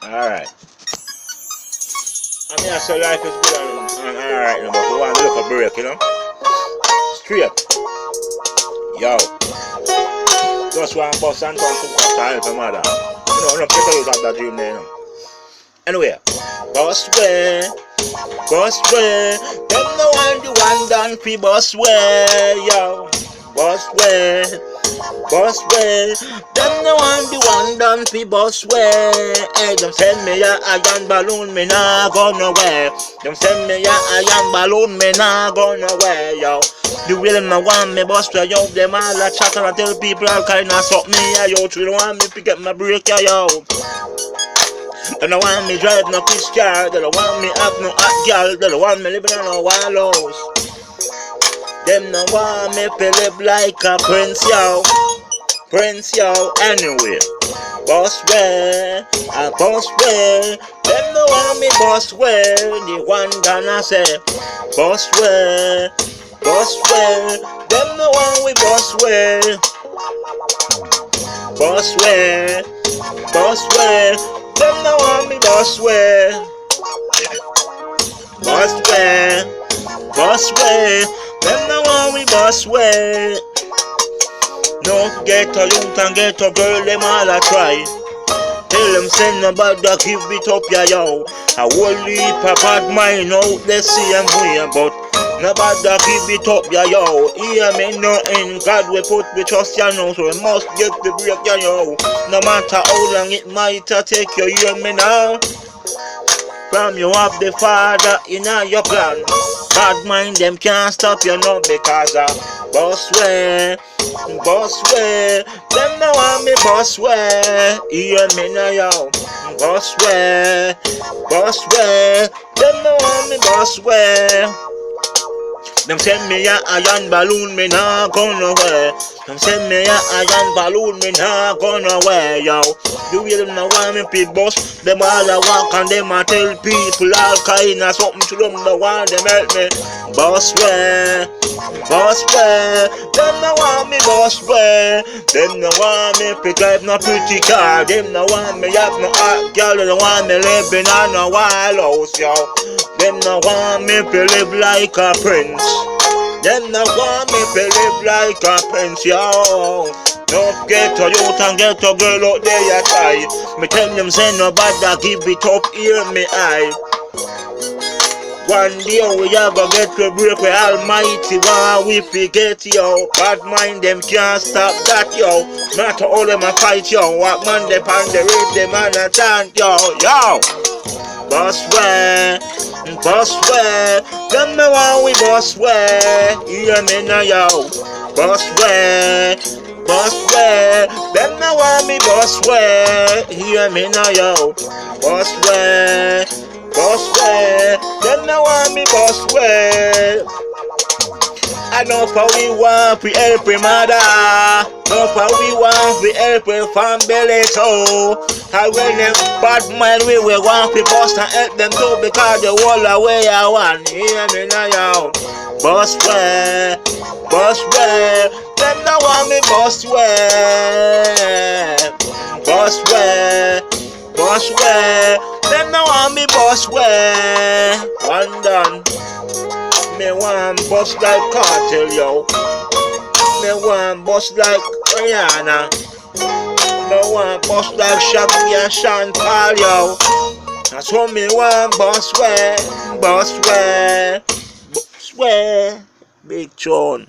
Alright. I mean, I say life is good and alright now, but we want to look a break, you know? Straight. Yo. Just one bus and come to help your mother. You know, not get out of that dream there, you know. Anyway, boss way, them no one the one done free boss way, yo. Boss way, them no one the one done free boss way. Hey, them send me a iron balloon, me nah go nowhere. Them send me a iron balloon, me nah go nowhere, yo. The way them no want me boss way, yo. Them all a chat and tell people all kind of something, yeah, yo. They don't want me pick up my break, yeah, yo. They don't want me drive no fish car. They don't want me have no hot girl. They don't want me living on a wild house. Them don't want me to live like a prince, yo. Prince, yo. Anyway, boss way, a boss way. Them don't want me boss way. The one gonna say, boss way. Them don't want we boss way. Boss way. Them no want me boss way. Them no want me boss way. Don't forget to youth and get a girl, them all a try. Tell them send nobody give it up, yeah, yo. A whole heap of bad mind out there see them way, but nobody give it up, yeah, yo. Hear me nothing, God we put we trust, ya know, so we must get the break, yeah, yo. No matter how long it might take you, hear me now. From you have the Father in your plan. Bad mind them can't stop you now because of boss way. Them no want me boss way. Hear me now, yo. Boss way. Them no want me boss way. Them send me a iron balloon, me nah go nowhere. Them send me a iron balloon, me nah go nowhere, yo. The way them no want me pit boss, them all a walk and them a tell people all kind of something to them, no want them help me. Boss way. Them no want me boss way. Them no want me to drive no pretty car. Them no want me have no hot girl. They don't want me living on a wild house, yo. Them no want me to live like a prince. Them no want me to live like a prince, yo. Don't get a youth and get a girl out there, you try. Me tell them say nobody give it up, hear me eye. One day we are gonna get to break with Almighty while we forget, yo. Bad mind them can't stop that, yo. Matter all them a fight, yo. Walk man they pan the rate, them and a chant, yo. Boss way. Them no want we boss way. Hear me now, yo. Boss way. Them no want me boss way. Hear me now, yo. Boss way. Them no want me boss way. I know for we want we help him mother. No for we want we help him family too. And when them bad mind we want we boss and help them too because the whole away I want. Hear me now, yo. Boss way. Them no want me boss way. Them no want me boss way. One done. Me want boss like Cartel, yo. Me want boss like Rihanna. Me want boss like Shaggy and Sean Paul, yo. That's what me want, boss way. Big John.